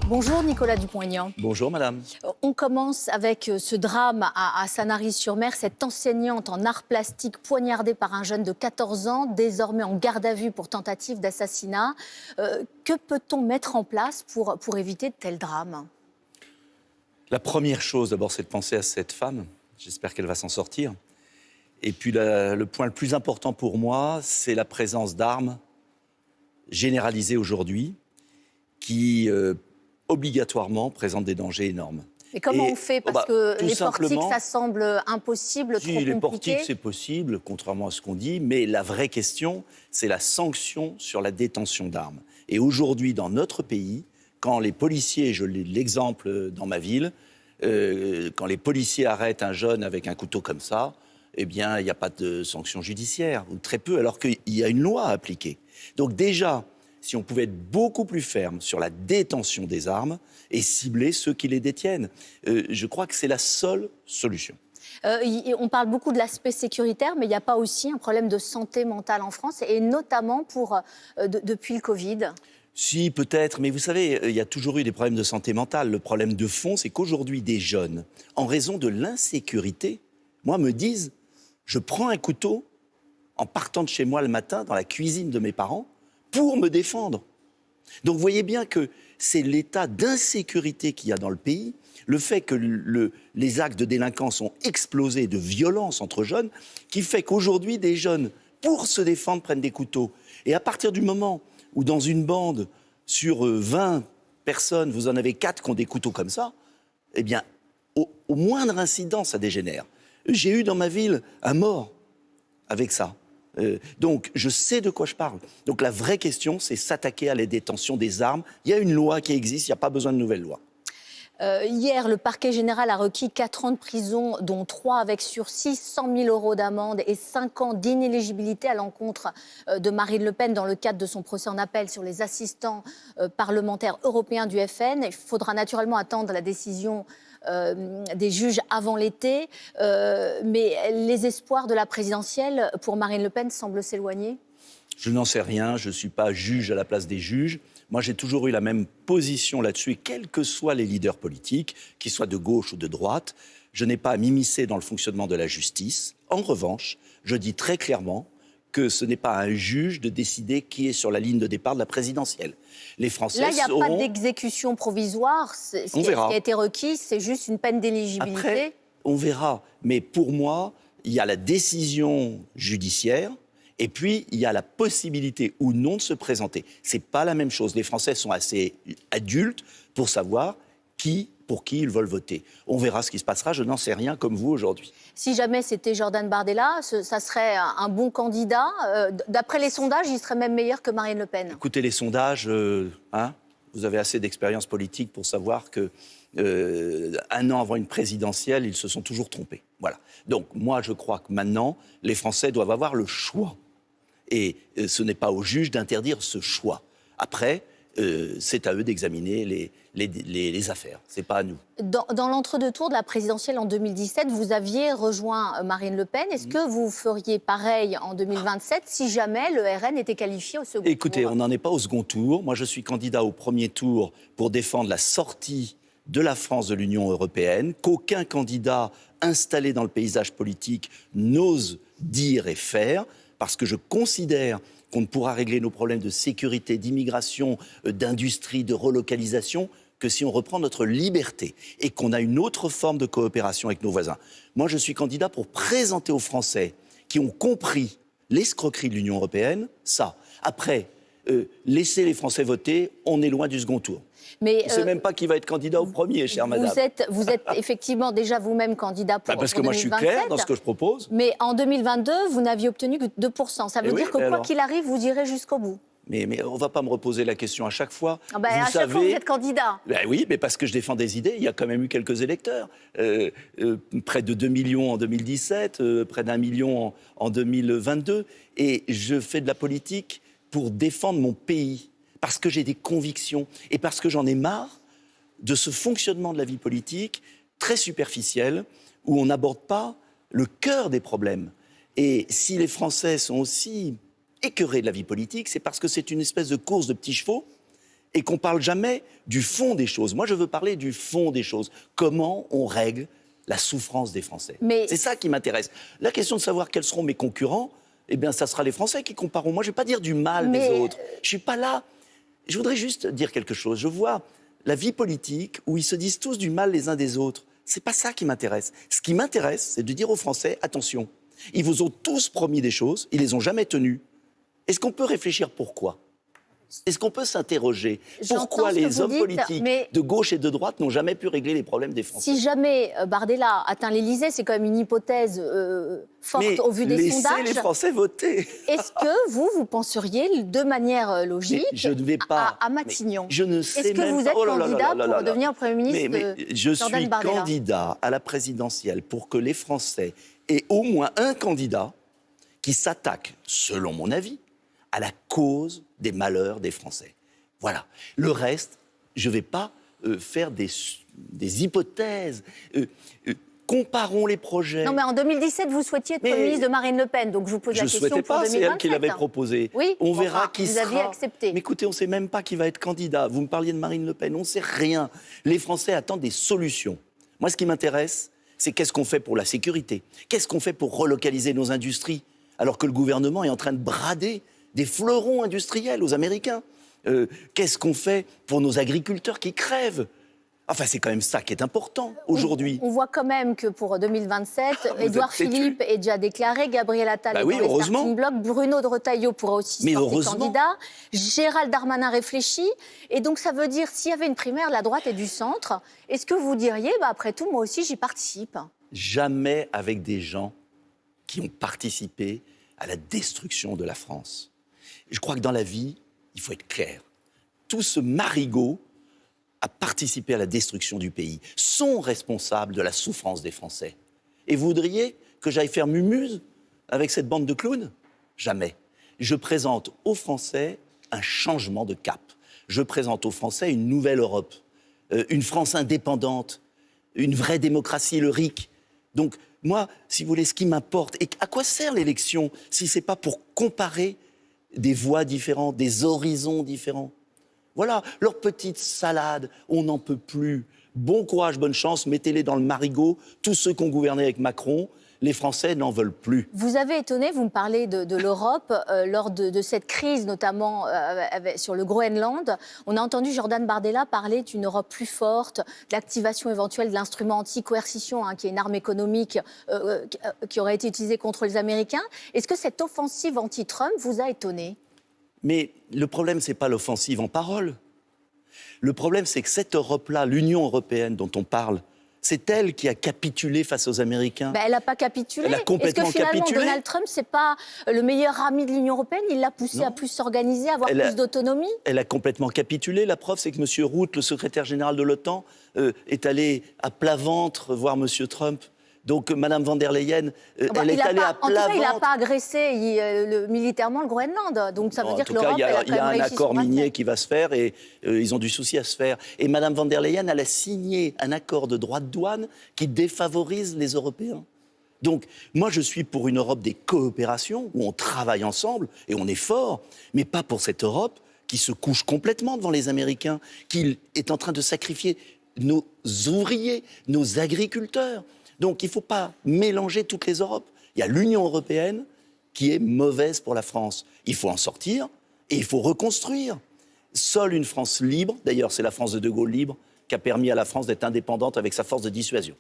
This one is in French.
Bonjour Nicolas Dupont-Aignan. Bonjour madame. On commence avec ce drame à Sanary-sur-Mer, cette enseignante en arts plastiques poignardée par un jeune de 14 ans, désormais en garde à vue pour tentative d'assassinat. Que peut-on mettre en place pour éviter de tels drames ? La première chose d'abord, c'est de penser à cette femme. J'espère qu'elle va s'en sortir. Et puis le point le plus important pour moi, c'est la présence d'armes généralisées aujourd'hui qui obligatoirement présentent des dangers énormes. Et comment on fait ? Parce que les portiques, ça semble impossible, trop compliqué. Les portiques, c'est possible, contrairement à ce qu'on dit, mais la vraie question, c'est la sanction sur la détention d'armes. Et aujourd'hui, dans notre pays, quand les policiers, je l'ai l'exemple dans ma ville, quand les policiers arrêtent un jeune avec un couteau comme ça, eh bien, il n'y a pas de sanction judiciaire, ou très peu, alors qu'il y a une loi à appliquer. Donc déjà, si on pouvait être beaucoup plus ferme sur la détention des armes et cibler ceux qui les détiennent, je crois que c'est la seule solution. On parle beaucoup de l'aspect sécuritaire, mais il n'y a pas aussi un problème de santé mentale en France, et notamment depuis le Covid ? Si, peut-être, mais vous savez, il y a toujours eu des problèmes de santé mentale. Le problème de fond, c'est qu'aujourd'hui, des jeunes, en raison de l'insécurité, moi, me disent, je prends un couteau en partant de chez moi le matin, dans la cuisine de mes parents, pour me défendre. Donc, vous voyez bien que c'est l'état d'insécurité qu'il y a dans le pays, le fait que les actes de délinquance ont explosé, de violence entre jeunes, qui fait qu'aujourd'hui, des jeunes, pour se défendre, prennent des couteaux. Et à partir du moment où dans une bande, sur 20 personnes, vous en avez 4 qui ont des couteaux comme ça, eh bien, au moindre incident, ça dégénère. J'ai eu dans ma ville un mort avec ça. Donc, je sais de quoi je parle. Donc, la vraie question, c'est s'attaquer à la détention des armes. Il y a une loi qui existe, il n'y a pas besoin de nouvelle loi. Hier, le parquet général a requis 4 ans de prison, dont 3 avec sursis, 100 000 € d'amende et 5 ans d'inéligibilité à l'encontre de Marine Le Pen dans le cadre de son procès en appel sur les assistants parlementaires européens du FN. Il faudra naturellement attendre la décision des juges avant l'été, mais les espoirs de la présidentielle pour Marine Le Pen semblent s'éloigner. Je n'en sais rien, je ne suis pas juge à la place des juges. Moi, j'ai toujours eu la même position là-dessus, et quels que soient les leaders politiques, qu'ils soient de gauche ou de droite, je n'ai pas à m'immiscer dans le fonctionnement de la justice. En revanche, je dis très clairement que ce n'est pas à un juge de décider qui est sur la ligne de départ de la présidentielle. Les Français là, il n'y a sauront... pas d'exécution provisoire. Ce qui a été requis, c'est juste une peine d'éligibilité. Après, on verra. Mais pour moi, il y a la décision judiciaire. Et puis, il y a la possibilité ou non de se présenter. Ce n'est pas la même chose. Les Français sont assez adultes pour savoir pour qui ils veulent voter. On verra ce qui se passera. Je n'en sais rien comme vous aujourd'hui. Si jamais c'était Jordan Bardella, ça serait un bon candidat. D'après les sondages, il serait même meilleur que Marine Le Pen. Écoutez, les sondages, vous avez assez d'expérience politique pour savoir que un an avant une présidentielle, ils se sont toujours trompés. Voilà. Donc, moi, je crois que maintenant, les Français doivent avoir le choix. Et ce n'est pas aux juges d'interdire ce choix. Après, c'est à eux d'examiner les affaires. Ce n'est pas à nous. Dans l'entre-deux-tours de la présidentielle en 2017, vous aviez rejoint Marine Le Pen. Est-ce que vous feriez pareil en 2027 si jamais le RN était qualifié au second tour ? Écoutez, on n'en est pas au second tour. Moi, je suis candidat au premier tour pour défendre la sortie de la France de l'Union européenne, qu'aucun candidat installé dans le paysage politique n'ose dire et faire, parce que je considère qu'on ne pourra régler nos problèmes de sécurité, d'immigration, d'industrie, de relocalisation, que si on reprend notre liberté et qu'on a une autre forme de coopération avec nos voisins. Moi, je suis candidat pour présenter aux Français qui ont compris l'escroquerie de l'Union européenne, ça. Après, laisser les Français voter, on est loin du second tour. Mais on ne sait même pas qui va être candidat au premier, chère madame. Vous êtes effectivement déjà vous-même candidat pour 2027. Parce que moi, je suis clair dans ce que je propose. Mais en 2022, vous n'aviez obtenu que 2%. Ça veut dire que quoi qu'il arrive, vous irez jusqu'au bout. Mais on ne va pas me reposer la question à chaque fois. À chaque fois, vous êtes candidat. Oui, mais parce que je défends des idées. Il y a quand même eu quelques électeurs. Près de 2 millions en 2017, près d'1 million en 2022. Et je fais de la politique pour défendre mon pays. Parce que j'ai des convictions et parce que j'en ai marre de ce fonctionnement de la vie politique très superficiel où on n'aborde pas le cœur des problèmes. Et si les Français sont aussi écœurés de la vie politique, c'est parce que c'est une espèce de course de petits chevaux et qu'on ne parle jamais du fond des choses. Moi, je veux parler du fond des choses. Comment on règle la souffrance des Français. C'est ça qui m'intéresse. La question de savoir quels seront mes concurrents, eh bien, ça sera les Français qui compareront. Moi, je ne vais pas dire du mal des autres. Je ne suis pas là. Je voudrais juste dire quelque chose. Je vois la vie politique où ils se disent tous du mal les uns des autres. Ce n'est pas ça qui m'intéresse. Ce qui m'intéresse, c'est de dire aux Français, attention, ils vous ont tous promis des choses, ils ne les ont jamais tenues. Est-ce qu'on peut réfléchir pourquoi ? Est-ce qu'on peut s'interroger pourquoi les hommes politiques de gauche et de droite n'ont jamais pu régler les problèmes des Français ? Si jamais Bardella atteint l'Élysée, c'est quand même une hypothèse forte au vu des sondages. Laissez les Français voter. Est-ce que vous penseriez de manière logique je ne vais pas, à Matignon ? Je ne sais Est-ce que vous êtes candidat pour devenir Premier ministre mais je suis candidat à la présidentielle pour que les Français aient au moins un candidat qui s'attaque, selon mon avis, à la cause des malheurs des Français. Voilà. Le reste, je ne vais pas faire des hypothèses. Comparons les projets. Non, mais en 2017, vous souhaitiez être Premier ministre de Marine Le Pen, donc je vous pose la question pour 2027. Je ne souhaitais pas, c'est elle qui l'avait proposé. Oui, on verra qui sera. Vous aviez accepté. Mais écoutez, on ne sait même pas qui va être candidat. Vous me parliez de Marine Le Pen, on ne sait rien. Les Français attendent des solutions. Moi, ce qui m'intéresse, c'est qu'est-ce qu'on fait pour la sécurité ? Qu'est-ce qu'on fait pour relocaliser nos industries ? Alors que le gouvernement est en train de brader des fleurons industriels aux Américains. Qu'est-ce qu'on fait pour nos agriculteurs qui crèvent ? Enfin, c'est quand même ça qui est important aujourd'hui. On voit quand même que pour 2027, Édouard Philippe est déjà déclaré, Gabriel Attal est dans les starting blocks, Bruno de Retailleau pourra aussi se porter candidat, Gérald Darmanin réfléchit, et donc ça veut dire, s'il y avait une primaire de la droite et du centre, est-ce que vous diriez, après tout, moi aussi j'y participe ? Jamais avec des gens qui ont participé à la destruction de la France. Je crois que dans la vie, il faut être clair. Tout ce marigot a participé à la destruction du pays, sont responsables de la souffrance des Français. Et vous voudriez que j'aille faire mumuse avec cette bande de clowns ? Jamais. Je présente aux Français un changement de cap. Je présente aux Français une nouvelle Europe, une France indépendante, une vraie démocratie, le RIC. Donc, moi, si vous voulez, ce qui m'importe, et à quoi sert l'élection si ce n'est pas pour comparer des voix différentes, des horizons différents ? Voilà, leur petite salade, on n'en peut plus. Bon courage, bonne chance, mettez-les dans le marigot. Tous ceux qui ont gouverné avec Macron, les Français n'en veulent plus. Vous avez étonné, vous me parlez de l'Europe, lors de cette crise, notamment sur le Groenland. On a entendu Jordan Bardella parler d'une Europe plus forte, de l'activation éventuelle de l'instrument anti-coercition, qui est une arme économique qui aurait été utilisée contre les Américains. Est-ce que cette offensive anti-Trump vous a étonné ? Mais le problème, ce n'est pas l'offensive en parole. Le problème, c'est que cette Europe-là, l'Union européenne dont on parle, c'est elle qui a capitulé face aux Américains. Elle n'a pas capitulé. Elle a complètement capitulé. Est-ce que finalement, Donald Trump, ce n'est pas le meilleur ami de l'Union européenne ? Il l'a poussé à plus s'organiser, à avoir plus d'autonomie ? Elle a complètement capitulé. La preuve, c'est que M. Rutte, le secrétaire général de l'OTAN, est allé à plat ventre voir M. Trump. Donc, Mme von der Leyen, elle est allée à plat ventre. En tout cas, il n'a pas agressé militairement le Groenland. Donc, ça veut dire que l'Europe, elle a quand même réussi. Il y a un accord minier qui va se faire et ils ont du souci à se faire. Et Mme von der Leyen, elle a signé un accord de droits de douane qui défavorise les Européens. Donc, moi, je suis pour une Europe des coopérations, où on travaille ensemble et on est fort, mais pas pour cette Europe qui se couche complètement devant les Américains, qui est en train de sacrifier nos ouvriers, nos agriculteurs. Donc, il ne faut pas mélanger toutes les Europes. Il y a l'Union européenne qui est mauvaise pour la France. Il faut en sortir et il faut reconstruire. Seule une France libre, d'ailleurs c'est la France de De Gaulle libre, qui a permis à la France d'être indépendante avec sa force de dissuasion.